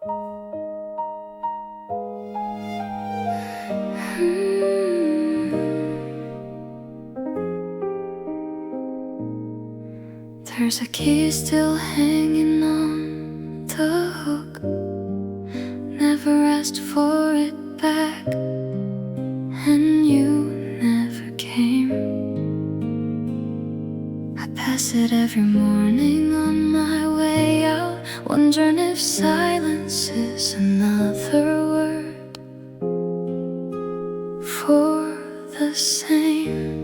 There's a key still hanging on the hook. Never asked for it back, and you never came. I pass it every morning on my way out, wondering if silence is another word for the same.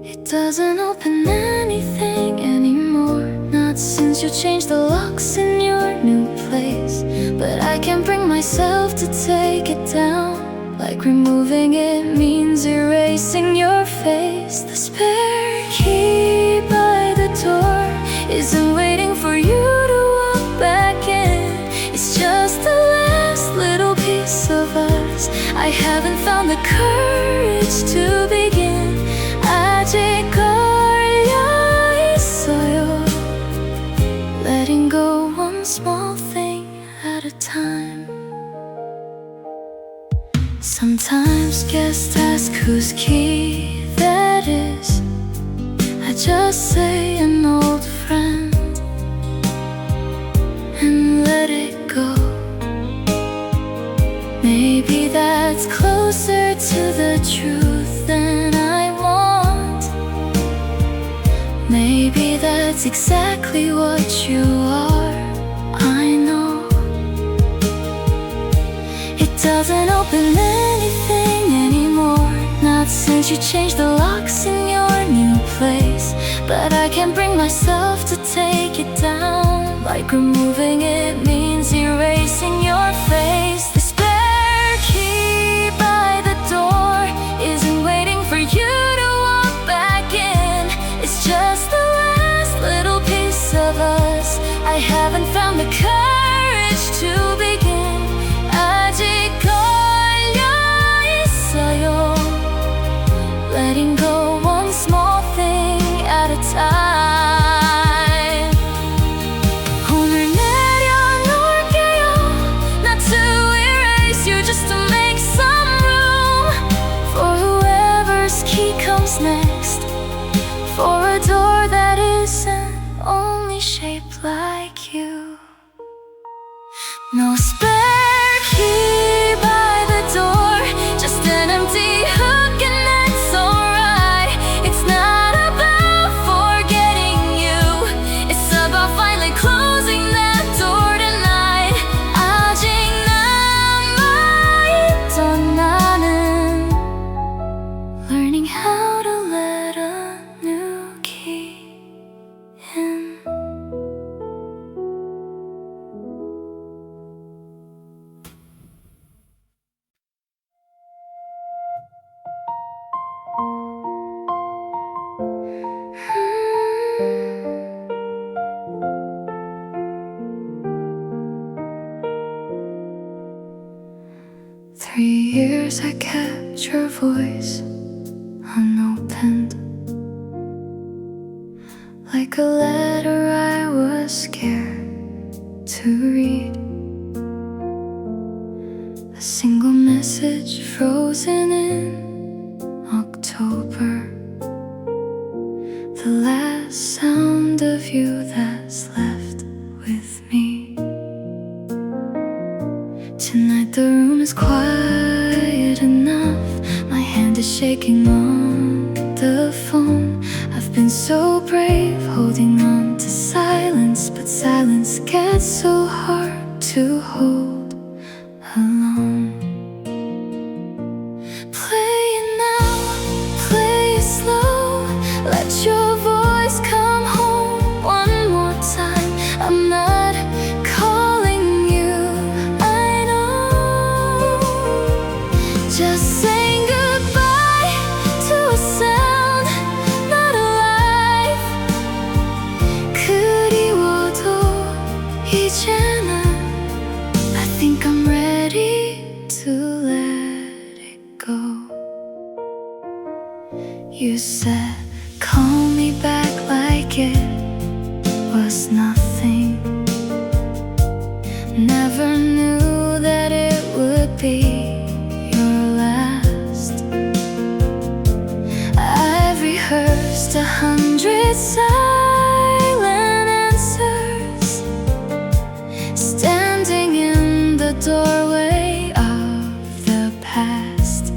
It doesn't open anything anymore, not since you changed the locks in your new place. But I can't bring myself to take it down, like removing it means erasing your face. The spare key by the door isn't waiting for you to walk back in. It's just the last little piece of us. I haven't found the courage to begin. 아직 걸려 있어요, letting go one small thing at a time. Sometimes guests ask whose key that is. I just say an old friend and let it go. Maybe that's closer to the truth than I want. Maybe that's exactly what you are. I know it doesn't open anything anymore, not since you changed the locks in your new place. But I can't bring myself to take it down, like removing it means erasing your face. The spare key by the door isn't waiting for you to walk back in. It's just the last little piece of us. I haven't found the courage to begin. 아직 걸려 있어요, letting go one small thing at a time. 오늘 내려놓을게요, not to erase you, just to make some room for whoever's key comes next, for a door that isn't only shaped like you. No spare key by the door, just an empty hook, and that's alright. It's not about forgetting you, it's about finally closing that door tonight. 아직 남아있던 나는 learning how to let a new key in. Three years I kept your voice unopened, like a letter I was scared to read. A single message frozen in October, the last sound of you that's left with me. Tonight the room is quiet enough, my hand is shaking on the phone. I've been so brave holding on to silence, but silence gets so hard to hold alone. Play it now, play it slow, let your voice come home one more time. I'm not calling you, I know. Just saying goodbye to a sound, not a life. 그리워도 이제는 I think I'm ready to let it go. You said call me back like it was nothing. be your last. I've rehearsed 100 silent answers, standing in the doorway of the past.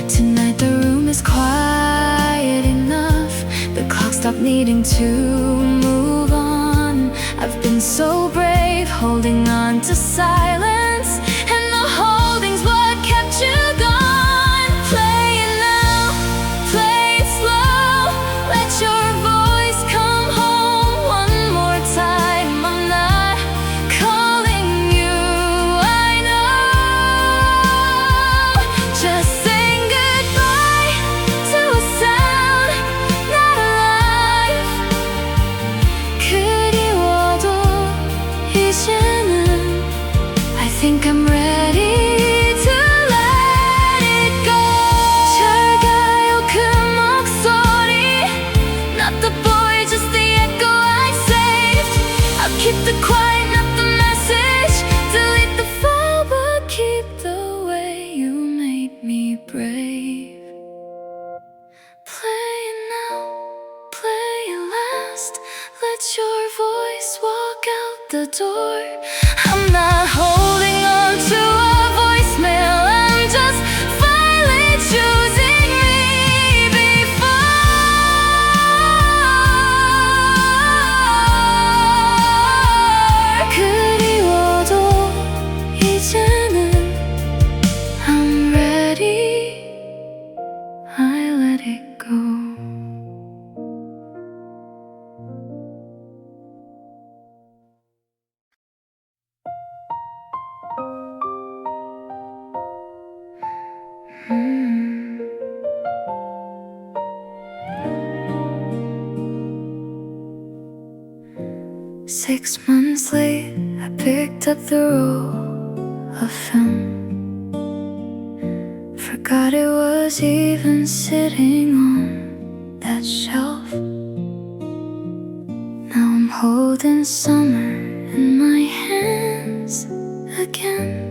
Tonight the room is quiet enough, the clock stopped needing to move on. I've been so brave, holding on to silence, and the holding's what kept you gone. Play it now, play it slow, let your voice come home one more time. I'm not calling you, I know. Just saying goodbye to a sound not alive. 그리워도 이제는 I think I'm ready to let it go. 잘가요 그 목소리, not the boy, just the echo I saved. I'll keep the quiet, not the message. Delete the file, but keep the way you made me brave. Play it now, play it last. Let your voice walk out the door. I'm not holding on to a voicemail, I'm just finally choosing me before. 그리워도 이제는 I'm ready, I let it go. Six months late, I picked up the roll of film. Forgot it was even sitting on that shelf. Now I'm holding summer in my hands again.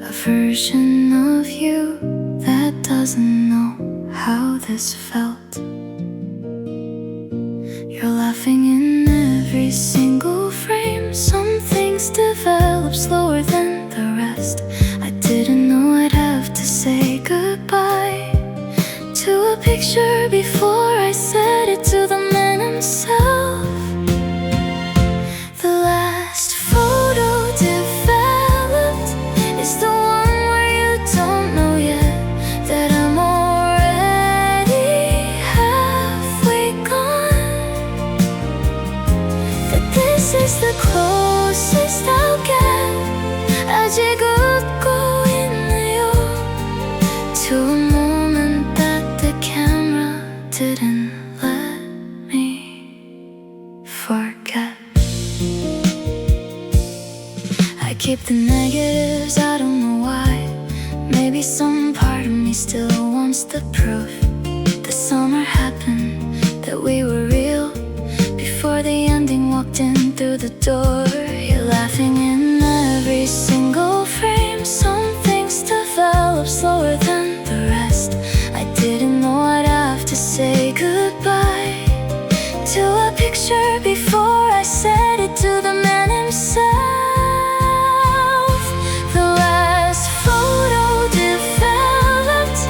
A version of you that doesn't know how this felt. You're laughing in every single frame. Some things develop slower than the rest. I didn't know I'd have to say goodbye to a picture before I said it to the man himself. The last photo developed is the one where you don't know yet that I'm already halfway gone. That this is the closest I'll get. 아직 웃고 있네요 to a moment that the camera didn't let me forget. I keep the negatives, I don't know why. Maybe some part of me still wants the proof. The summer happened, that we were real, before the ending walked in through the door. You're laughing in every single frame. Some things develop slower than the rest. I didn't know I'd have to say goodbye to a picture before I said it to the man himself. The last photo developed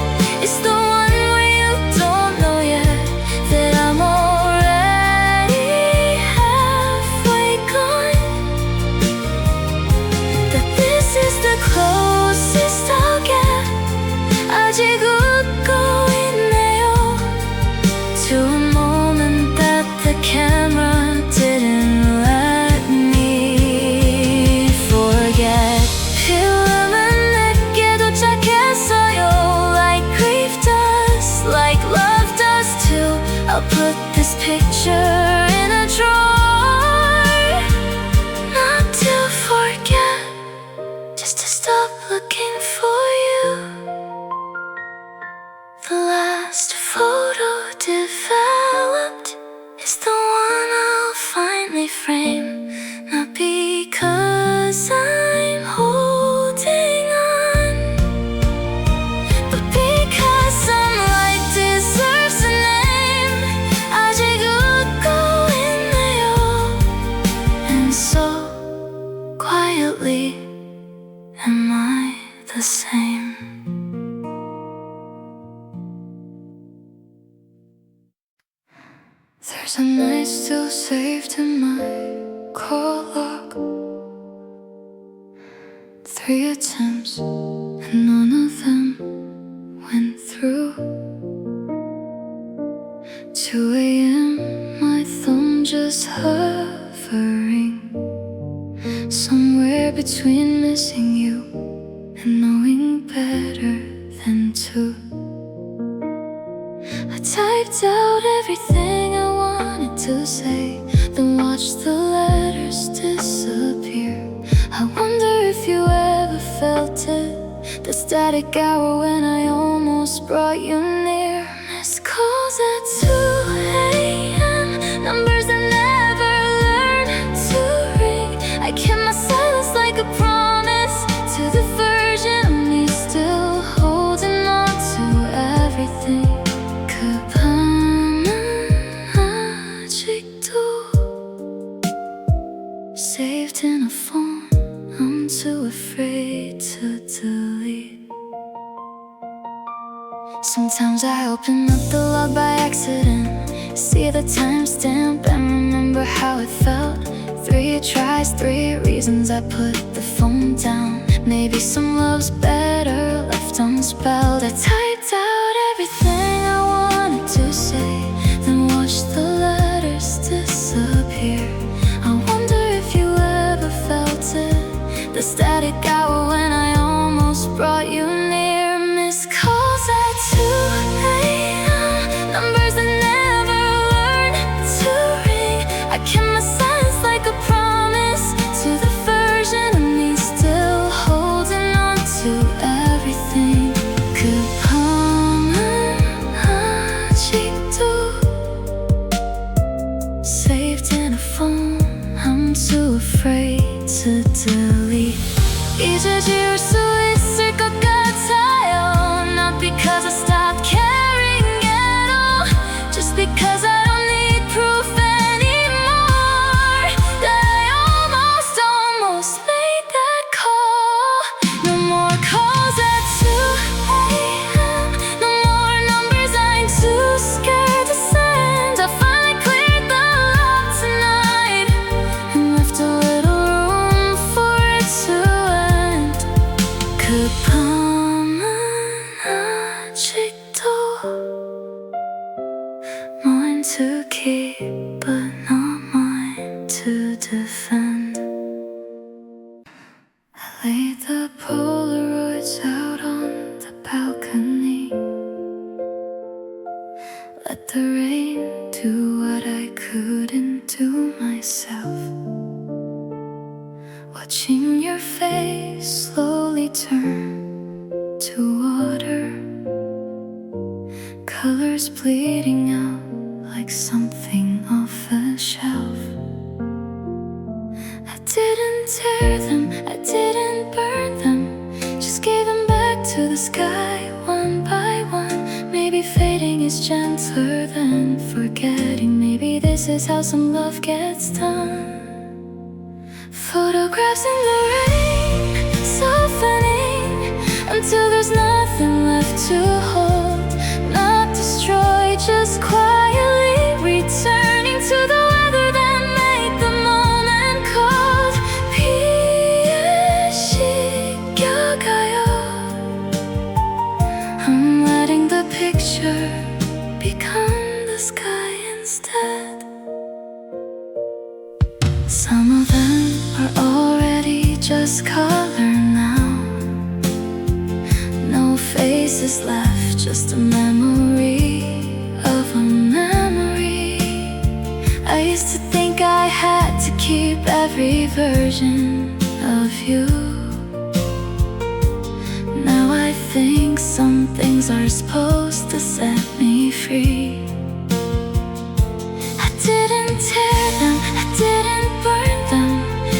is the one where you don't know yet that I'm already halfway gone. That this is the closest I'll get. 아직 웃고 있네요 to a moment that the camera didn't let me forget. 필름은 내게 도착했어요, like grief does, like love does too. I'll put this picture in a drawer, not to forget, just to stop looking for you. The last photo developed is the one I'll finally frame, not because I'm holding still saved in my call log. 3 attempts and none of them went through. 2 a.m. my thumb just hovering somewhere between missing you and knowing better than to. I typed out everything I wanted to say, then watched the letters disappear. I wonder if you ever felt it, the static hour when I almost brought you near. Missed calls at 2 a.m., numbers that never learned to ring. I kept my silence like a promise to the version of me still holding on to everything. Saved in a phone I'm too afraid to delete. Sometimes I open up the log by accident, see the timestamp and remember how it felt. 3 tries, 3 reasons I put the phone down. Maybe some love's better left unspelled. I typed out everything I wanted to say, then watched the letters disappear. The static hour when I almost brought you near. Missed calls at 2 a.m., numbers that never learned to ring. I kept my silence like a promise to the version of me still holding on to everything. Saved in a phone I'm too afraid to delete. 잊어질 수 있을 것 같아요. Not because I stopped caring at all, just because I don't need proof anymore that I almost made that call. No more calls at 2 a.m., no more numbers I'm too scared to send. I finally cleared the log tonight and left a little room for it to end. 급함은 아직도 mine to keep but not mine to defend. I laid the Polaroids out on the balcony, let the rain do what I couldn't do myself. Watching your face slowly turn to water, colors bleeding out like something off a shelf. I didn't tear them, I didn't burn them, just gave them back to the sky one by one. Maybe fading is gentler than forgetting. Maybe this is how some love gets done. Photographs in the rain, softening until there's nothing left to hold. Not destroyed, just quietly returning to the weather that made the moment cold. 피에 씻겨가요. I'm letting the picture become the sky instead. Some of them are already just color now. No faces left, just a memory of a memory. I used to think I had to keep every version of you. Now I think some things are supposed to set me free. I didn't tear them, I didn't burn them,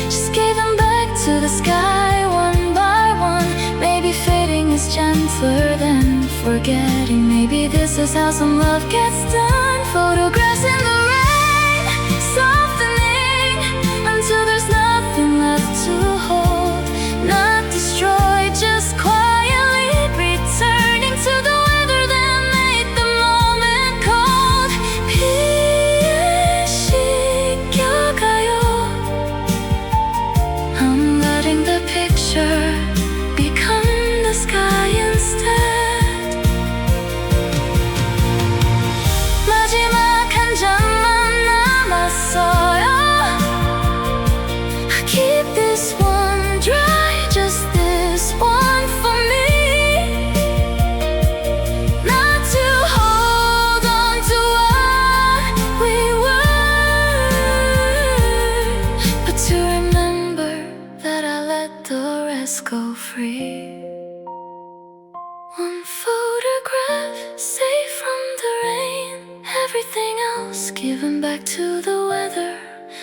just gave them back to the sky one by one. Maybe fading is gentler than forgetting. Maybe this is how some love gets done. Photographs in the rain, softening until there's nothing left to hold. Not destroyed, just quietly returning to the weather that made the moment cold. 피에 back to the weather.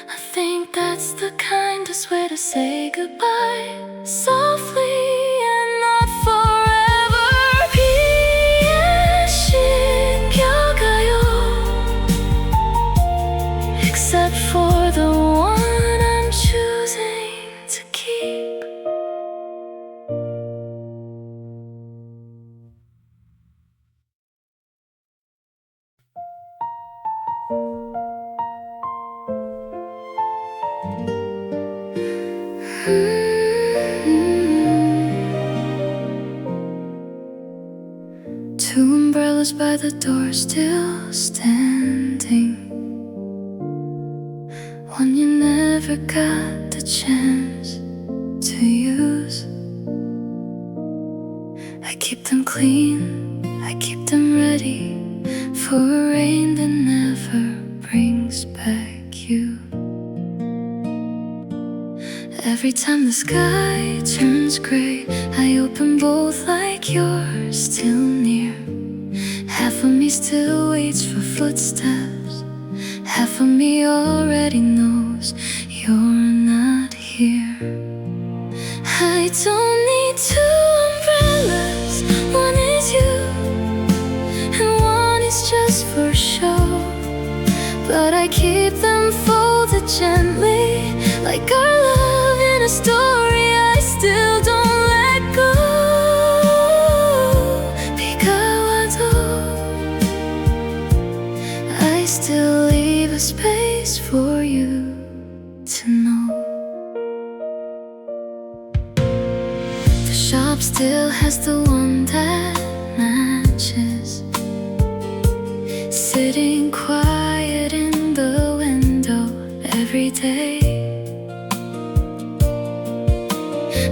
I think that's the kindest way to say goodbye. Softly and not forever. 피하시켜가요. Except for the one I'm choosing to keep. Two umbrellas by the door still standing. One you never got the chance to use. I keep them clean, I keep them ready for a rain that never brings back you. Every time the sky turns gray, I open both like you're still near. Half of me still waits for footsteps. Half of me already knows you're not here. I don't need two umbrellas. One is you, and one is just for show. But I keep them folded gently, like our love in a story I still don't let go. I still leave a space for you to know. The shop still has the one that matches, sitting quiet in the window every day.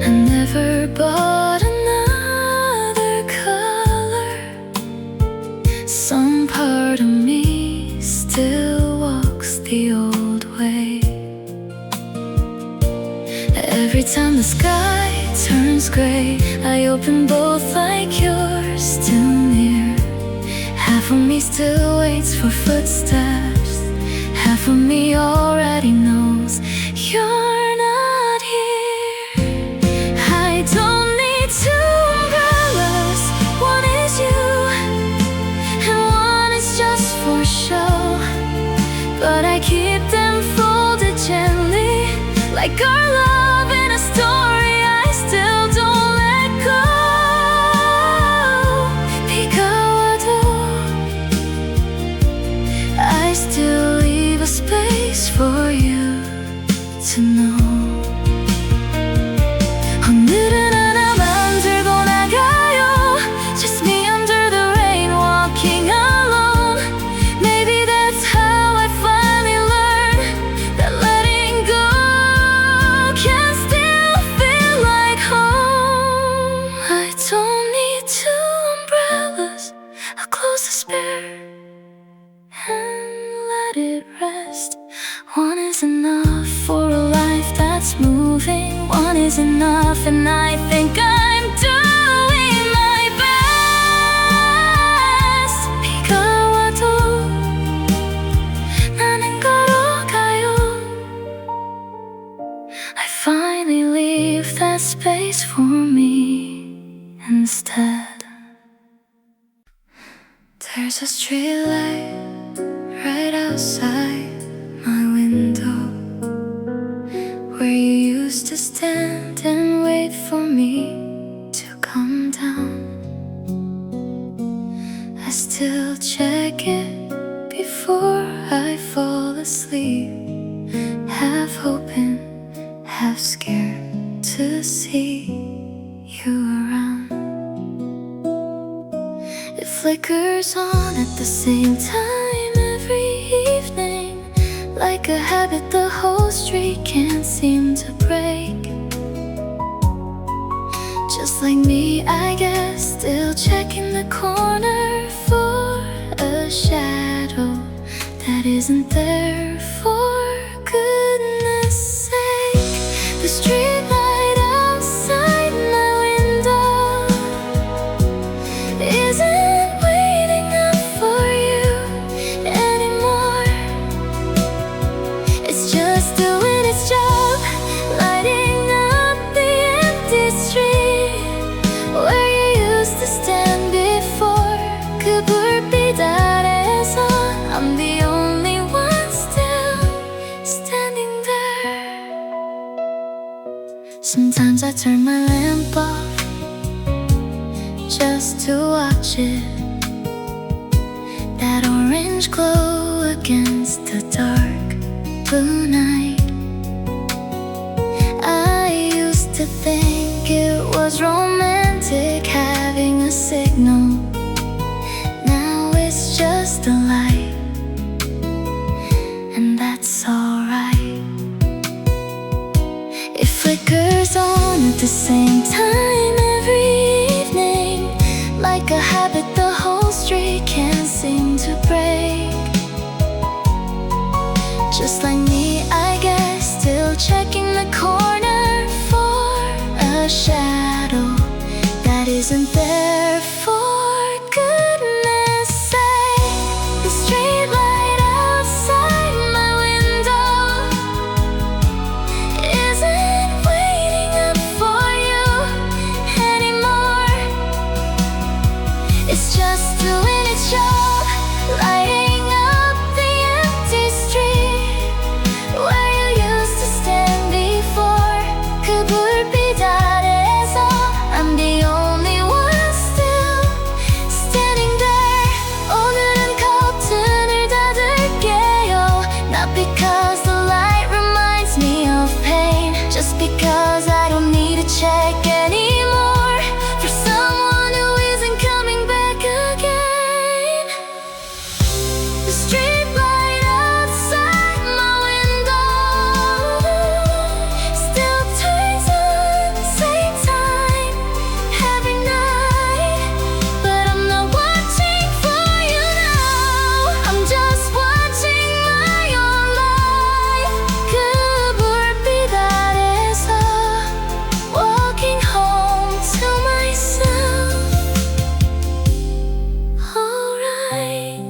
I never bought another color. Some part of me still walks the old way. Every time the sky turns gray, I open both like you're still near. Half of me still waits for footsteps. Half of me already knows you're not here. I don't need two umbrellas. One is you, and one is just for show. But I keep them folded gently, like our love in a story I still don't let go. Because I still leave a space for you to know. 오늘은 하나 만들고 나가요. Just me under the rain, walking alone. Maybe that's how I finally learn that letting go can still feel like home. I don't need two umbrellas. I'll close the spare and let it rest. One is enough for a life that's moving. One is enough, and I think I'm doing my best. 비가 와도 나는 걸어가요. I finally leave that space for me instead. There's a street light right outside my window, where you used to stand and wait for me to come down. I still check it before I fall asleep, half hoping, half scared to see you around. It flickers on at the same time every evening, like a habit the whole street can't seem to break. Just like me, I guess, still checking the corner for a shadow that isn't there, for goodness sake. The street light outside my window isn't waiting up for you anymore. Sometimes I turn my lamp off just to watch it, that orange glow against the dark blue night. I used to think it was romantic having a signal. Now it's just a light, and that's alright. It flickers on at the same time every evening, like a habit the whole street can't seem to break. Just like me, I guess, still checking the corner for a shadow that isn't there. For goodness sake, the street light outside my window isn't waiting up for you anymore. It's just doing its job, lighting up the empty street where you used to stand before. 그불빛아래에서 I'm the only one still standing there. 오늘은 커튼을 닫을게요, not because the light reminds me of pain, just because I don't need to check anymore for someone who isn't coming back again. The street light outside my window still turns on the same time every night, but I'm not watching for you now. I'm just watching my own life. 그불빛 아래서 walking home to myself. Alright.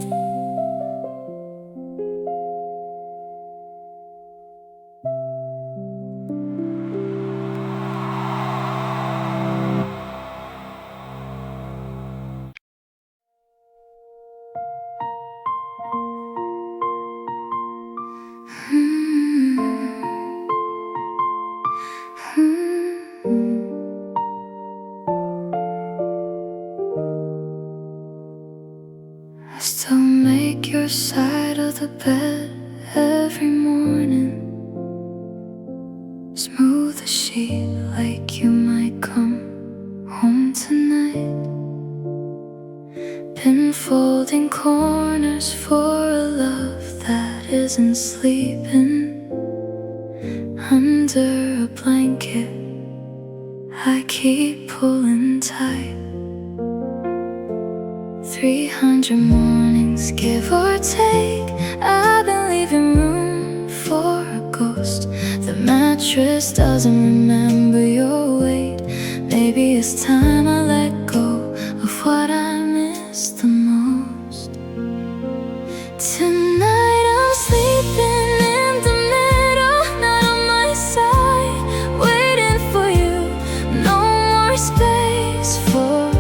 I still make your side of the bed every morning, smooth the sheet like you might come home tonight. Been folding corners for a love that isn't sleeping under a blanket I keep pulling tight. 300 mornings, give or take, I've been leaving room for a ghost. The mattress doesn't remember your weight. Maybe it's time I let go of what I miss the most. Tonight I'm sleeping in the middle, not on my side, waiting for you. No more space for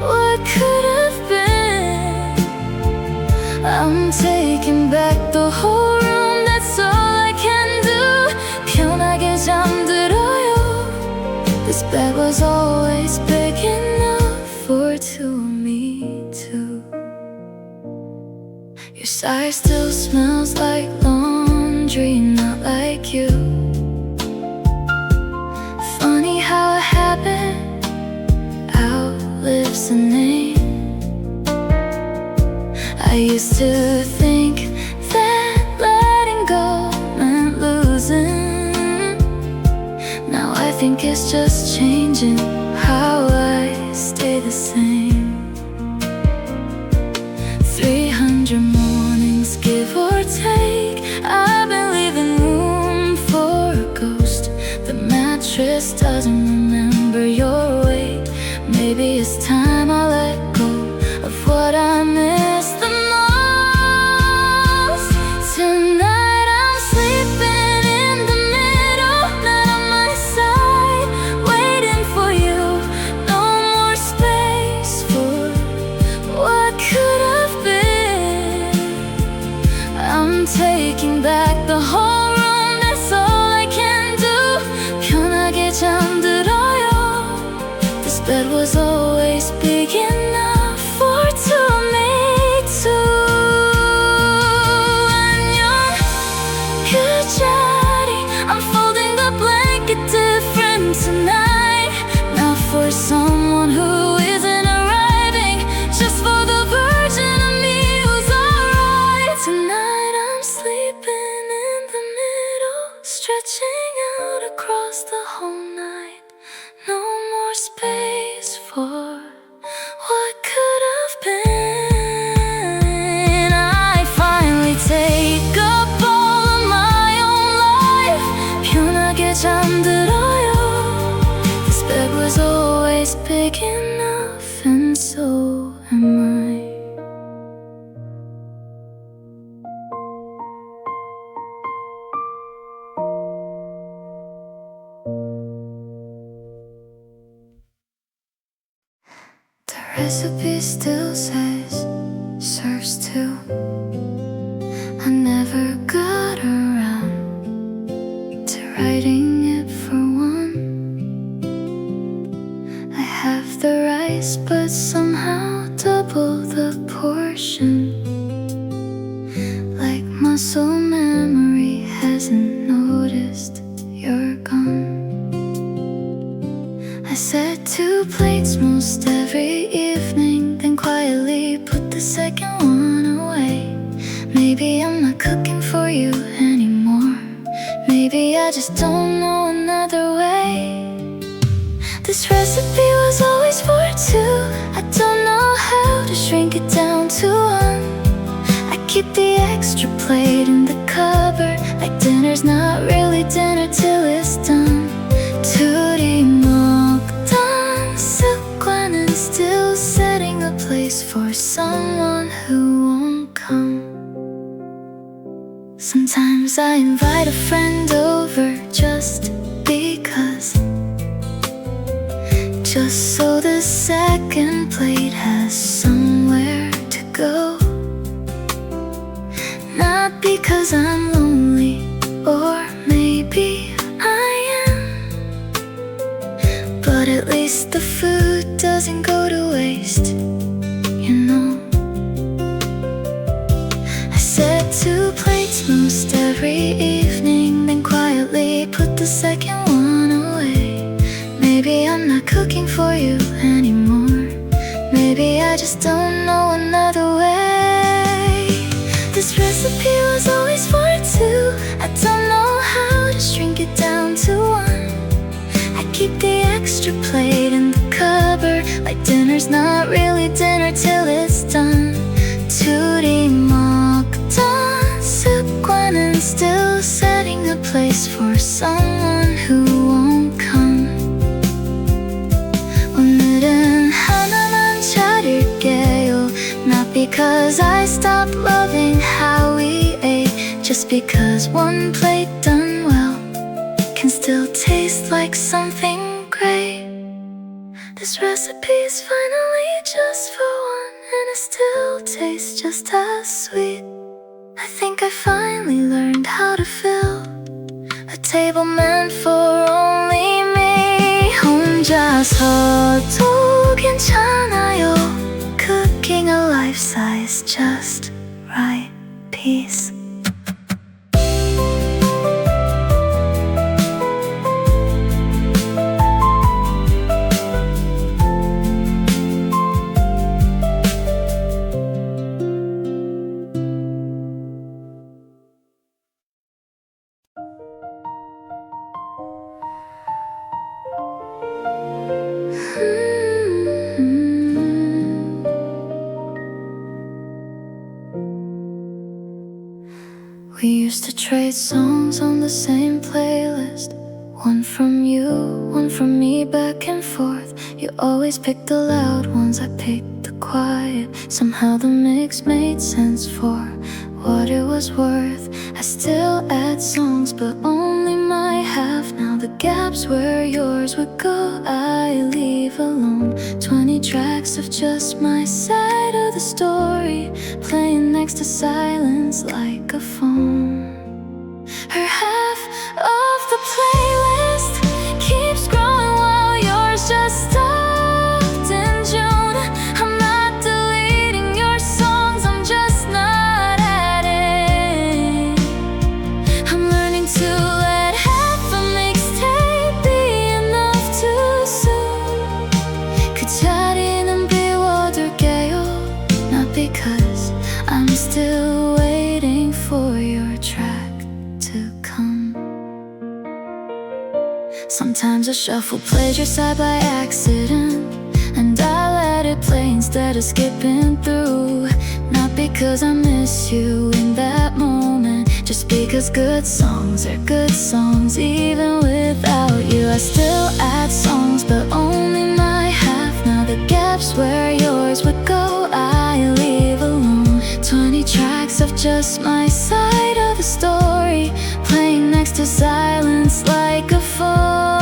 what could have been. I'm taking back the whole room, that's all I can do. 편하게 잠들어요. This bed was always big enough for two of me too. Your sigh still smells like laundry, not like you. Funny how a habit outlives a name. I used to think that letting go meant losing. Now I think it's just changing how I stay the same. 300 mornings, give or take, I've been leaving room for a ghost. The mattress doesn't remember your weight. Maybe it's time I let go of what I miss the most. Tonight I'm sleeping in the middle, not on my side, waiting for you. No more space stretching out across the whole night. No more space for what could have been. I finally take up all of my own life. 편하게 잠들어요. This bed was always big enough, and so am I. The recipe still says, serves two. I never got around to writing it for one. I have the rice, but somehow double the portion. Like muscle memory hasn't noticed you're gone. I set 2 plates most every evening, then quietly put the second one away. Maybe I'm not cooking for you anymore. Maybe I just don't know another way. This recipe was always for 2. I don't know how to shrink it down to 1. I keep the extra plate in the cupboard, like dinner's not really dinner till it's done. 둘이 먹던 습관은 still setting a place for someone who won't come. Sometimes I invite a friend over just because, just so the second plate has somewhere to go. Not because I'm lonely, or maybe I am, but at least the food doesn't go to waste, you know. I set 2 plates most every evening, then quietly put the second one away. Maybe I'm not cooking for you anymore. Maybe I just don't know another way. This recipe was always for 2. I don't know how to shrink it down to 1. I keep the extra plate in the cupboard, like dinner's not really dinner till it's done. 둘이 먹던 습관은 still setting a place for someone who won't come. 오늘은 하나만 차릴게요. Not because I stopped loving how we ate, just because one plate done well can still taste like something great. This recipe's finally just for one, and it still tastes just as sweet. I think I finally learned how to fill a table meant for only me. 혼자서도 괜찮아요. Cooking a life-size just right piece. We used to trade songs on the same playlist. One from you, one from me, back and forth. You always picked the loud ones, I picked the quiet. Somehow the mix made sense for what it was worth. I still add songs, but only my half. Now the gaps where yours would go, I leave alone. 20 tracks of just my side of the story, playing next to silence like a phone. Her half of the playlist keeps growing while yours just stopped in June. I'm not deleting your songs, I'm just not adding. I'm learning to let half a mixtape be enough too soon. 그 자리는 비워둘게요. Not because I'm still waiting for your track to come. Sometimes I shuffle pleasure side by accident, and I let it play instead of skipping through. Not because I miss you in that moment, just because good songs are good songs. Even without you, I still add songs, but only my half. Now the gaps where yours would go, I leave alone. 20 tracks of just my side of the story, playing next to silence like a phone.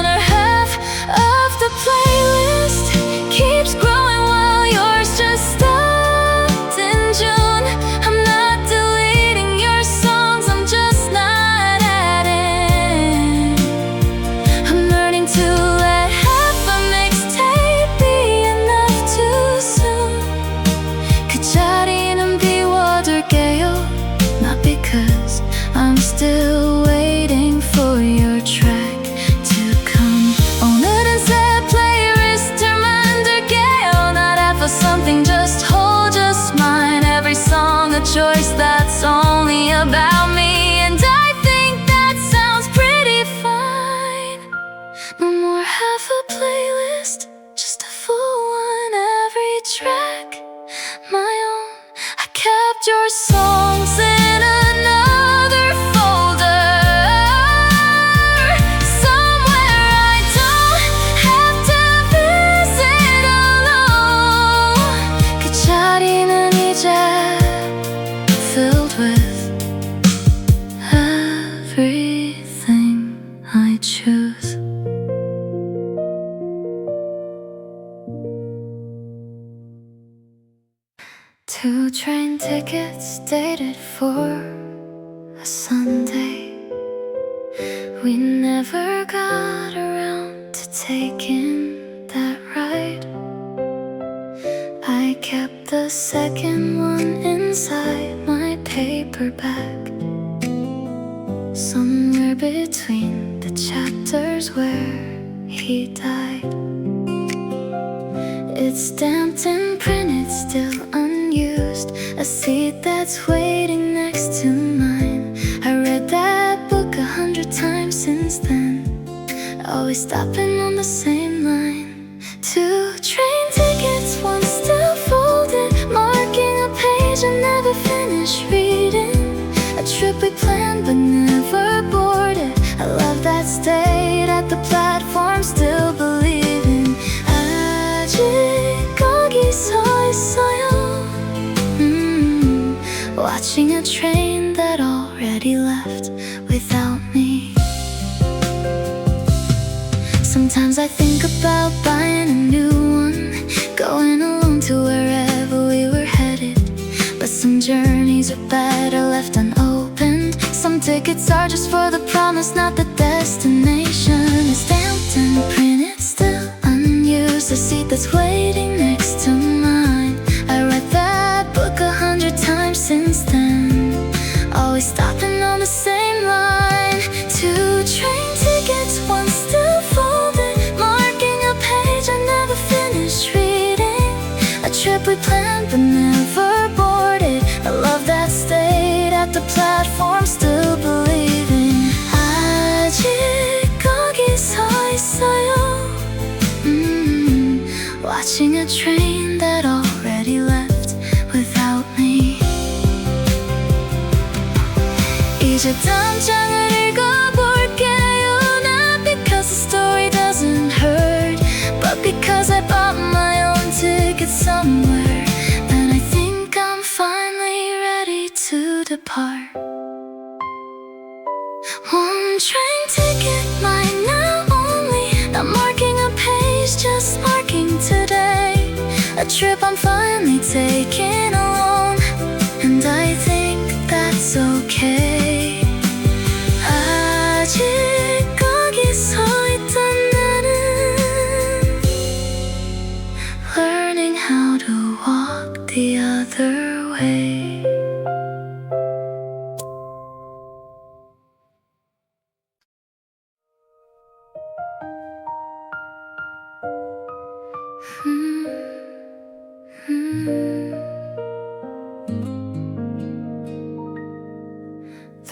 Or half of the playlist keeps growing while yours just stopped in June. I'm not deleting your songs, I'm just not adding. I'm learning to let half a mixtape be enough too soon. 그자리는 비워둘게요. Not because I'm still waiting for your track to come. 오늘은 새 playlist을 만들게요. Not half of something, just whole, just mine. Every song a choice that's only about me, and I think that sounds pretty fine. No more half a playlist, just a full one. Every track my own. I kept your songs in another folder, somewhere I don't have to visit alone. 그 자리는 이제 filled with everything I choose. Two train tickets dated for a Sunday. We never got around to taking that ride. I kept the second one inside my paper bag, somewhere between the chapters where he died. It's stamped and printed, still unused, a seat that's waiting next to mine. I read that book 100 times since then, always stopping on the same line. Two train tickets, one still folded, marking a page I never finished reading. A trip we planned but never boarded, a love that stayed at the platform, still believing. 아직 거기 서 있어요. Watching a train that already left without me. Sometimes I think about buying a new one, going alone to wherever we were headed. But some journeys are better left unopened. Some tickets are just for the promise, not the destination. It's stamped and printed, still unused, a seat that's waiting next to mine. I read that book 100 times since then, always stopping on the same line. Two train tickets, one still folded, marking a page I never finished reading. A trip we planned but never boarded, a love that stayed at the platform, still believing. 아직 거기 서 있어요. Watching a train that already left without me. 이제 다음 장을 읽어볼게요. Not because the story doesn't hurt, but because I bought my own ticket somewhere. And I think I'm finally ready to depart. One train ticket, mine now only, not marking a page, just marking today. A trip I'm finally taking alone, and I think that's okay. 아직 거기 서 있던 나는 learning how to walk the other way.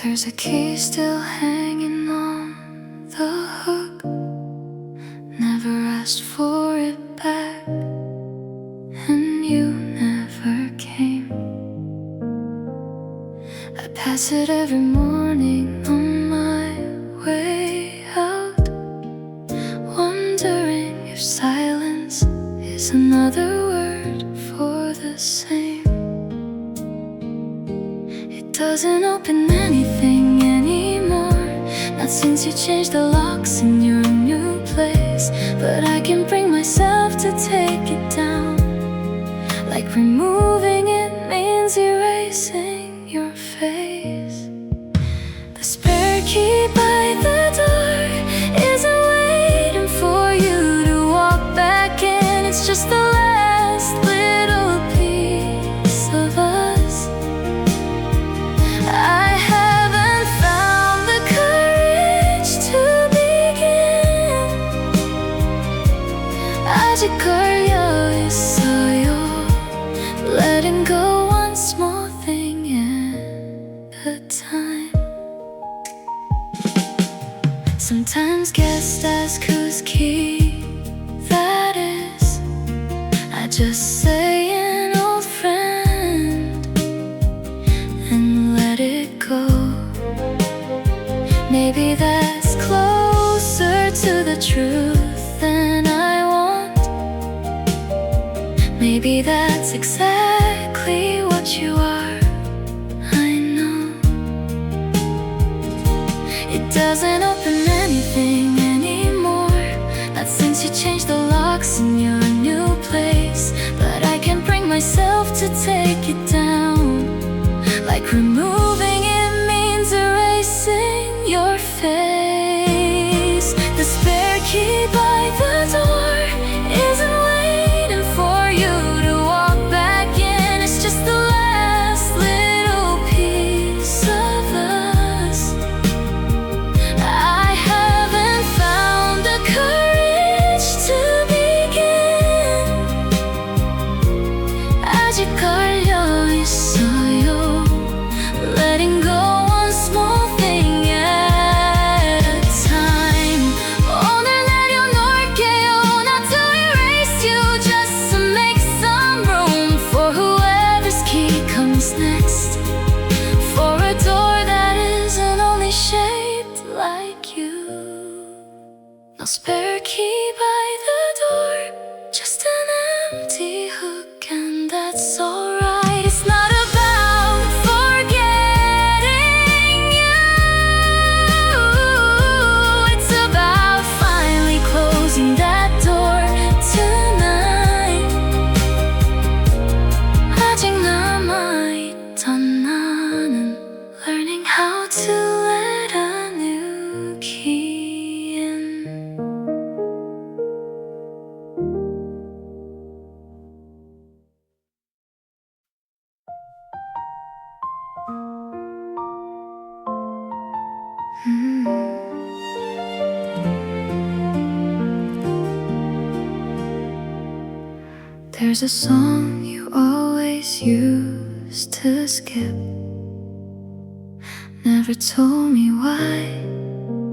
There's a key still hanging on the hook, never asked for it back, and you never came. I pass it every morning on my way out, wondering if silence is another word for the same. It doesn't open anything anymore, not since you changed the locks in your new place. But I can bring myself to take it down, like removing it means erasing your face. The spare key by the door isn't waiting for you to walk back in. It's just the last little piece of us. I haven't found the courage to begin. 아직 걸려 있어요, letting go one small thing at a time. Sometimes guests ask whose key that is. I just say an old friend and let it go. Maybe that's closer to the truth than I want. Maybe that's exactly what you are, I know. It doesn't open anything anymore, not since you changed the locks in your new place. But I can bring myself to take it down, like removing it means erasing your face. The spare key by the door isn't waiting for you to walk back in. It's just the last little piece of us. I haven't found the courage to begin. 아직 걸려 있어요, letting go one small thing at a time. 오늘 내려놓을게요, not to erase you, just to make some room for whoever's key comes next, for a door that isn't only shaped like you. No spare key by the door, just an empty hook, and that's alright. It's not about forgetting you, it's about finally closing that door tonight. 아직 남아있던 나는 learning how to let a new key in. There's a song you always used to skip, never told me why,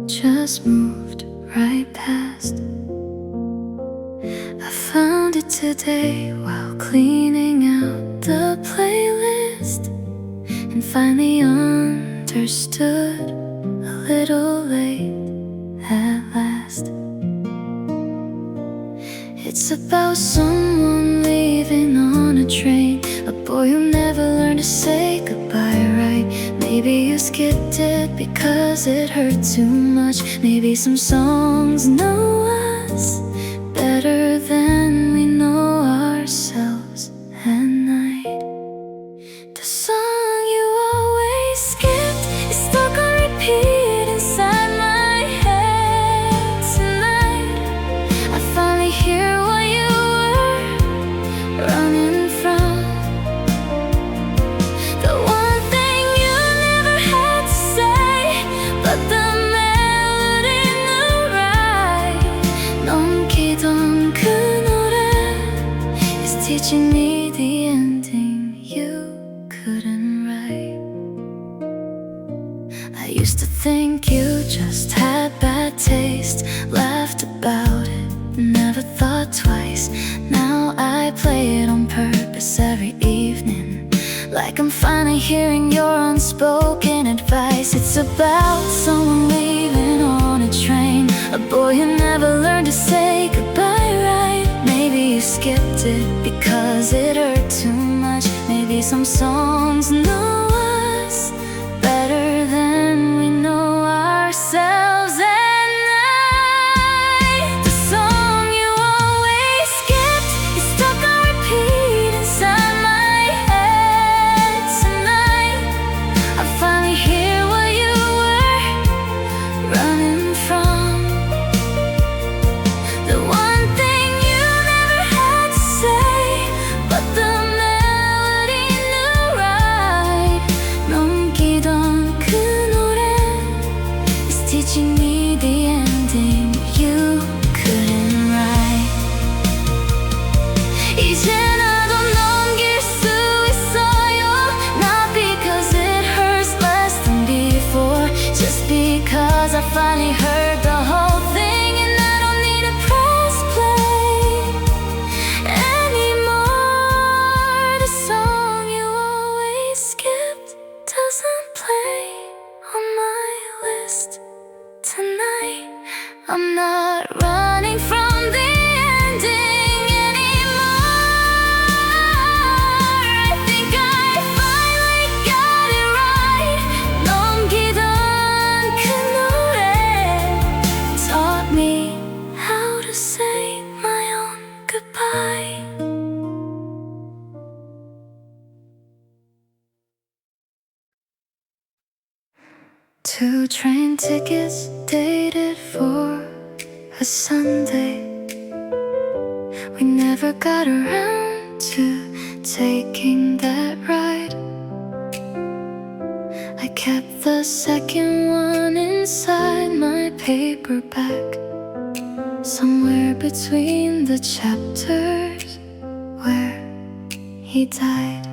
just moved right past. I found it today while cleaning out the playlist, and finally understood, a little late at last. It's about someone leaving on a train, a boy who never learned to say goodbye right. Maybe you skipped it because it hurt too much. Maybe some songs know us better than we know ourselves at night. The song you always skipped is stuck on repeat inside my head tonight. I finally hear what you were running from, the one thing you never had to say, but the melody knew right. 넘기던 그 노래 is teaching me the ending you couldn't write. I used to think think you just had bad taste. Laughed about it, never thought twice. Now I play it on purpose every evening, like I'm finally hearing your unspoken advice. It's about someone leaving on a train, a boy who never learned to say goodbye right. Maybe you skipped it because it hurt too much. Maybe some songs know us better than we know ourselves. And the song you always skipped is stuck on repeat inside my head tonight. I finally hear what you were running from, the one thing you never had to say, but the melody knew right. 넘기던 그 노래 is teaching me the ending you couldn't write. 이제 나도 넘길 수 있어요, not because it hurts less than before, just because I finally heard the whole thing and I don't need to press play anymore. The song you always skipped doesn't play on my list tonight. I'm not running from the ending anymore. I think I finally got it right. 넘기던 그 노래 taught me how to say my own goodbye. Two train tickets dated for a Sunday. We never got around to taking that ride. I kept the second one inside my paperback, somewhere between the chapters where he died.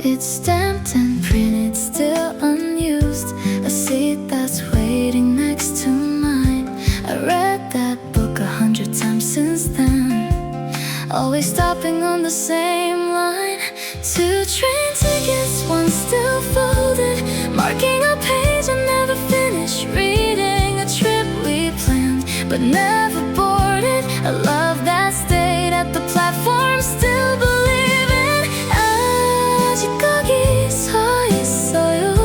It's stamped and printed, still unused, a seat that's waiting next to mine. I read that book 100 times since then, always stopping on the same line. Two train tickets, one still folded, marking a page and never finished reading. A trip we planned but never boarded, a love that stayed at the platform, still believing. 아직 거기 서 있어요,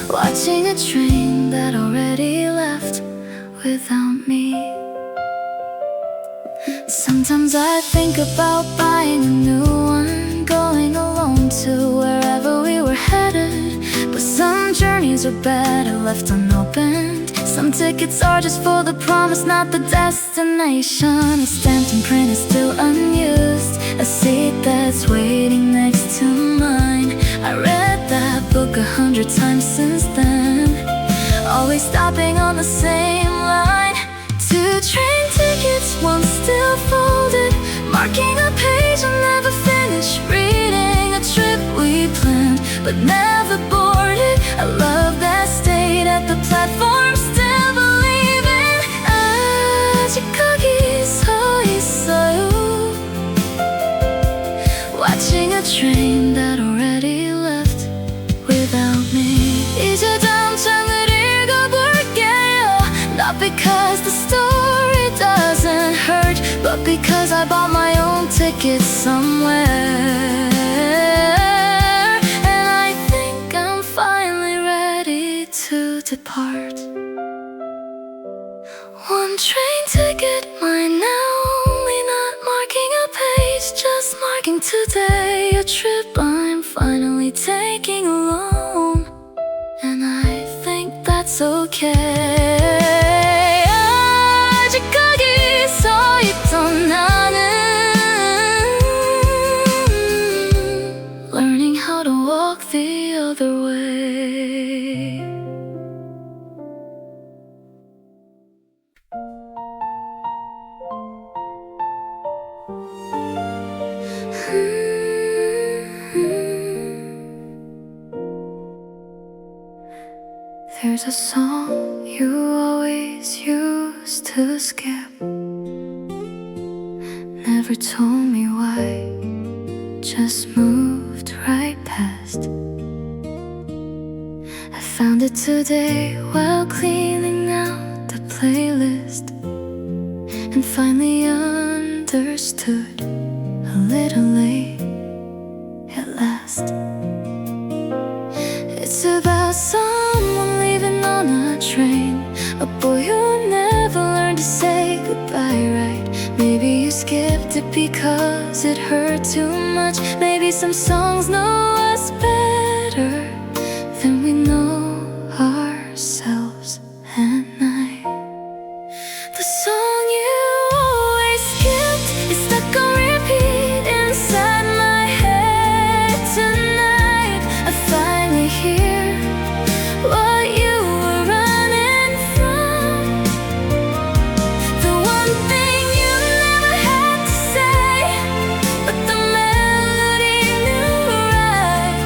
watching a train that already left without me. Sometimes I think about buying a new one, going alone to wherever we were headed. But some journeys are better left unopened. Some tickets are just for the promise, not the destination. A stamped and printed, still unused, a seat that's waiting next to mine. I read that book 100 times since then, always stopping on the same line. Two train tickets, one still folded, marking a page and never finished reading. A trip we planned but never boarded, a love that stayed at the platform, still believing. 아직 거기 서 있어요, watching a train that already left without me. 이제 다음 장을 읽어볼게요, not because the story doesn't hurt, but because I bought my own ticket somewhere. And I think I'm finally ready to depart. One train ticket, mine now, only not marking a page, just marking today. A trip I'm finally taking alone, and I think that's okay. 아직 거기 서 있던 나는, learning how to walk the other way. There's a song you always used to skip. Never told me why, just moved right past. I found it today while cleaning out the playlist, and finally understood, a little late at last. It's about someone leaving on a train, a boy who never learned to say goodbye right. Maybe you skipped it because it hurt too much. Maybe some songs know us better than we know ourselves at night. The song you always skipped is stuck on repeat inside my head tonight. I finally hear what you were running from, the one thing you never had to say, but the melody knew right.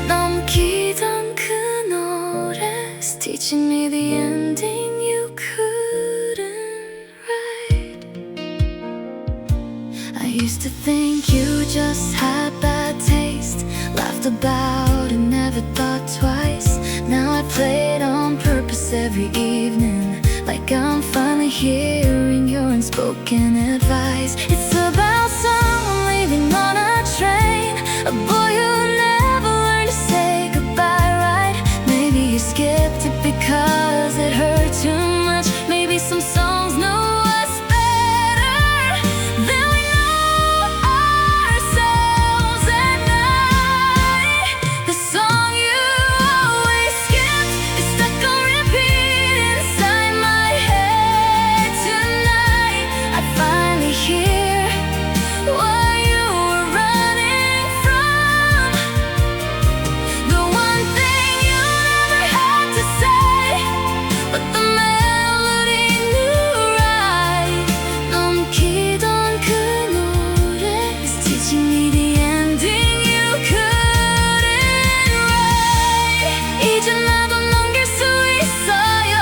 넘기던 그 노래 is teaching me the ending you couldn't write. I used to think you just had bad taste, laughed about it, never thought twice. Now I play it on purpose every evening, like I'm finally hearing your unspoken advice. It's about someone leaving on a train, a boy who never learned to say goodbye right. Maybe you skipped it because it hurt too much. Maybe some songs know us better than we know ourselves at night. The song you always skipped is stuck on repeat inside my head tonight. I finally hear what you were running from, the one thing you never had to say, but the melody knew right. 넘기던 그 노래 is teaching me the ending you couldn't write. 이제 나도 넘길 수 있어요,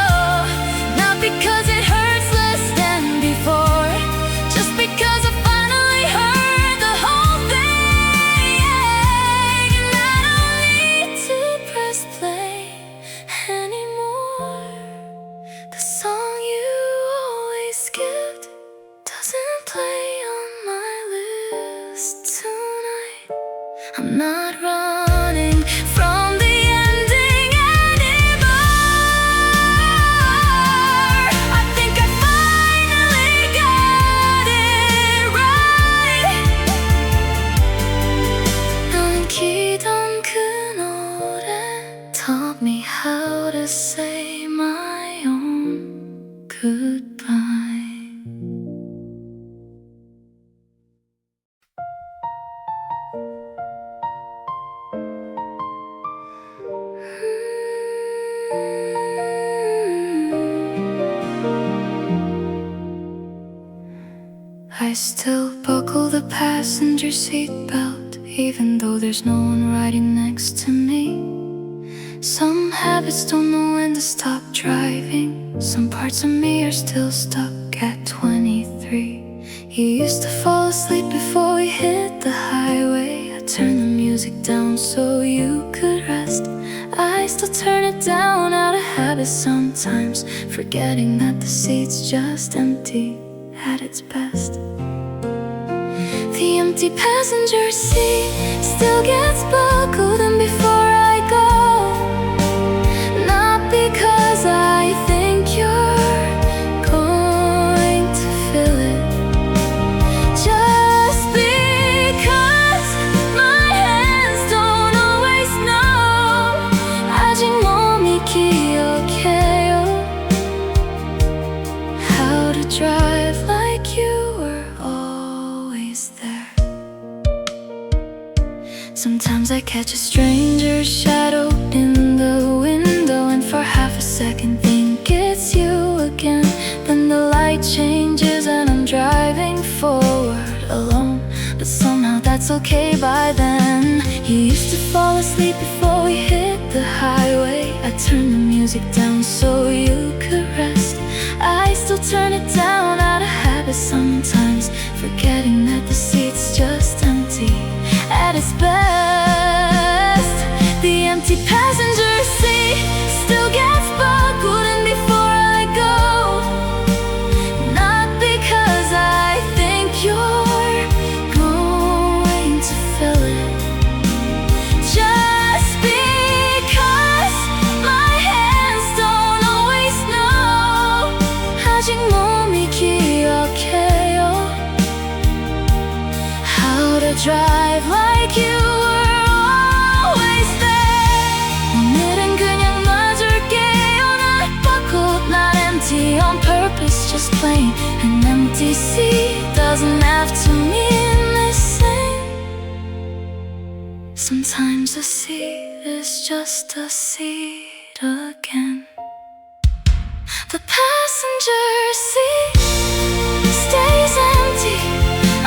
not because it hurts less than before, just because I finally heard the whole thing. And I don't need to press play anymore. The song you always skipped doesn't play on my list tonight. I'm not running from the ending anymore. I think I finally got it right. 넘기던 그 노래 taught me how to say my own goodbye. I still buckle the passenger seat belt, even though there's no one riding next to me. Some habits don't know when to stop driving. Some parts of me are still stuck at 23. You used to fall asleep before we hit the highway. I turned the music down so you could rest. I still turn it down out of habit sometimes, forgetting that the seat's just empty at its best. The empty passenger seat still gets buckled in before I go, not because I think you're going to fill it, just because my hands don't always know. 아직 몸이 기억해요 how to drive like you were always there. Sometimes I catch a stranger's shadow in the window, and for half a second think it's you again. Then the light changes and I'm driving forward alone, but somehow that's okay by then. You used to fall asleep before we hit the highway. I I turned the music down so you could rest. I still turn it down out of habit sometimes, forgetting that the seat's just empty at its best. The empty passenger seat still gets buckled in before I let go. Not because I think you're going to fill it, just because my hands don't always know. 아직 몸이 기억해요 how to drive like you were always there. 오늘은 그냥 놔줄게요. Not buckled, not empty on purpose, just plain. An empty seat doesn't have to mean the same. Sometimes a seat is just a seat again. The passenger seat stays empty,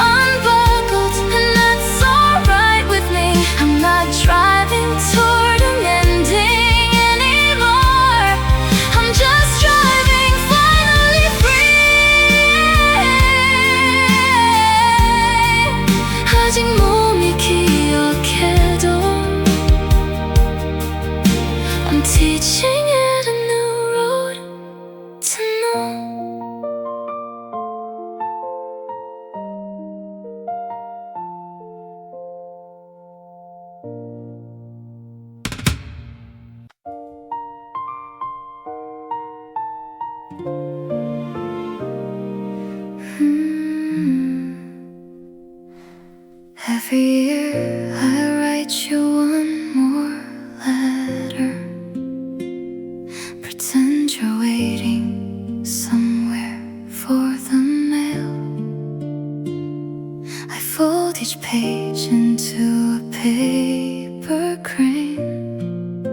unbuckled, and that's alright with me. I'm not driving toward an ending anymore. I'm just driving finally free. 아직 몸이 기억해도 I'm teaching it a new road to know. Every year I write you one more letter, pretend you're waiting somewhere for the mail. I fold each page into a paper crane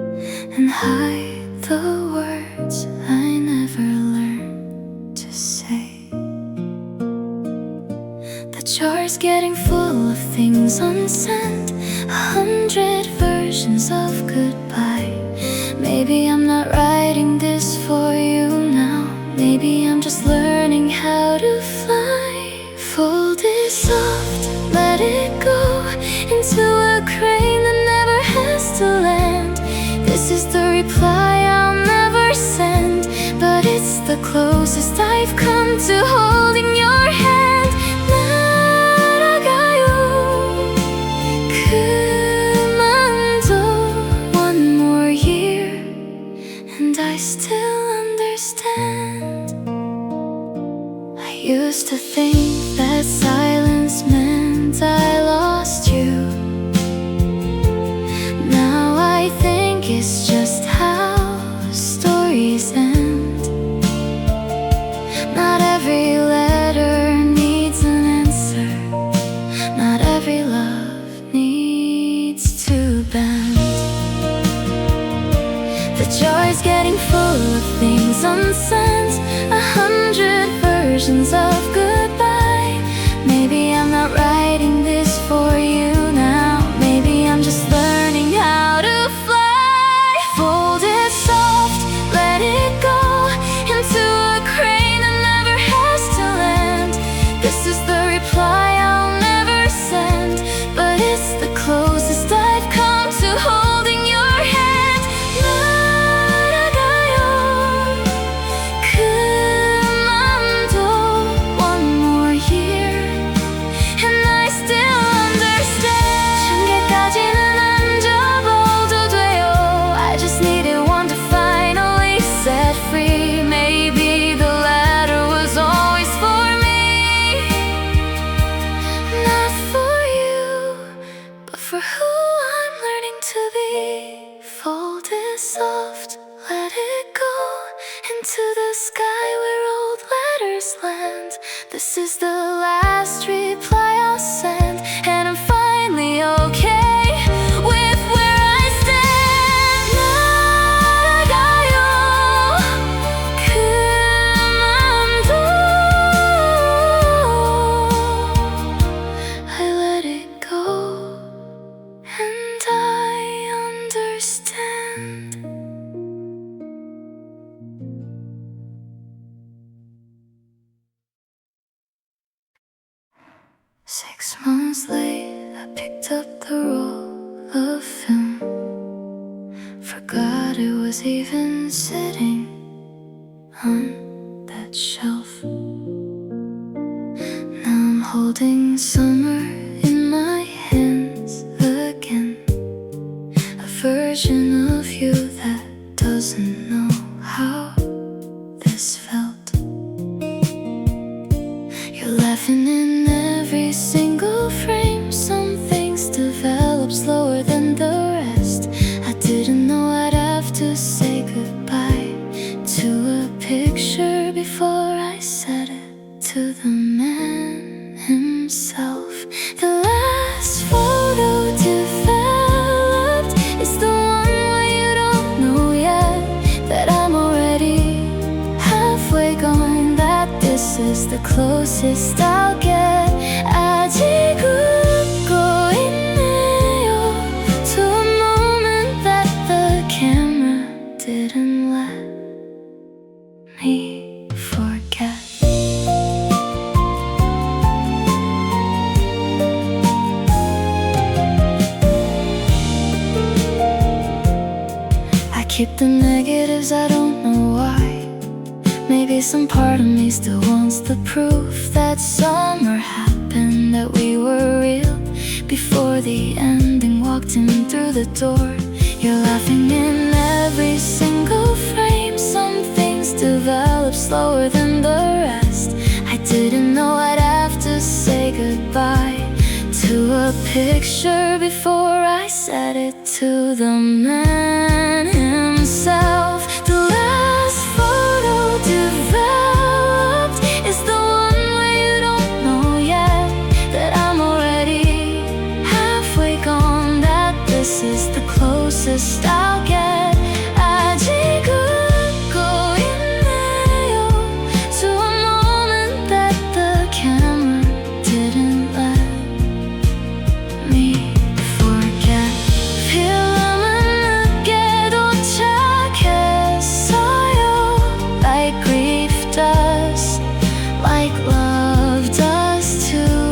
and hide the words I never learned to say. The jar's getting full of things unsent, 100 versions of goodbye. Maybe I'm not writing this for you now. Maybe I'm just learning how to fly. Fold it soft, let it go into a crane that never has to land. This is the reply I'll never send, but it's the closest I've come to holding your hand. One more year and I still understand. I used to think that silence meant I lost you. Now I think it's just how stories end. Not every letter needs an answer. Not every love needs to bend. The jar's getting full of things unsent, 100 versions of goodbye. Maybe I'm not writing this for you now. Maybe I'm just learning how to fly. Fold it soft, let it go into a crane that never has to land. This is the reply I'll never send, but it's the closest I've come to holding your hand. 날아가요 그만둬. One more year and I still understand. 전개까지는 안 접어도 돼요. I just needed one to finally set free. Maybe the letter was always for me, not for you, but for who I'm learning to be. Fold it soft, let it go into the sky where old letters land. This is the last reply I'll send, and I'm finally okay with where I stand. 날아가요 그만둬. I let it go and I understand. months late, I picked up the roll of film. Forgot it was even sitting on that shelf. Now I'm holding summer in my hands again, a version of you that doesn't know how this felt. You're laughing in every single frame. Some things develop slower than the rest. I didn't know I'd have to say goodbye to a picture before I said it to the man himself. The last photo developed is the one where you don't know yet that I'm already halfway gone, that this is the closest I'll get. 아직은 있네요 to a moment that the camera didn't let me forget. I keep the negatives, I don't know why. Maybe some part of me still wants the proof that summer happened, that we were real before the ending walked in through the door. You're laughing in every single frame. Some things develop slower than the rest. I didn't know I'd have to say goodbye to a picture before I said it to the man himself. The last photo developed is the one where you don't know yet that I'm already halfway gone, that this is the closest I'll get. 아직은 있네요 to a moment that the camera didn't let me forget. 필름은 늦게 도착했어요, like grief does, like love does too.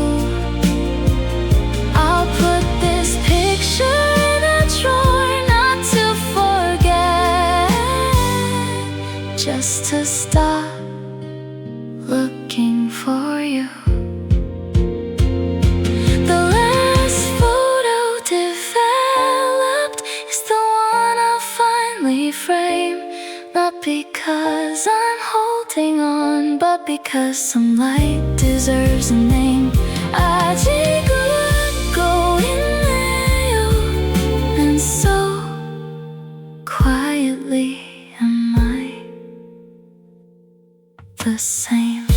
I'll put this picture in a drawer, not to forget, just to stop looking for you. The last photo developed is the one I'll finally frame, not because I'm holding on, but because some light deserves a name. 아직은 있네요, and so quietly am I the same.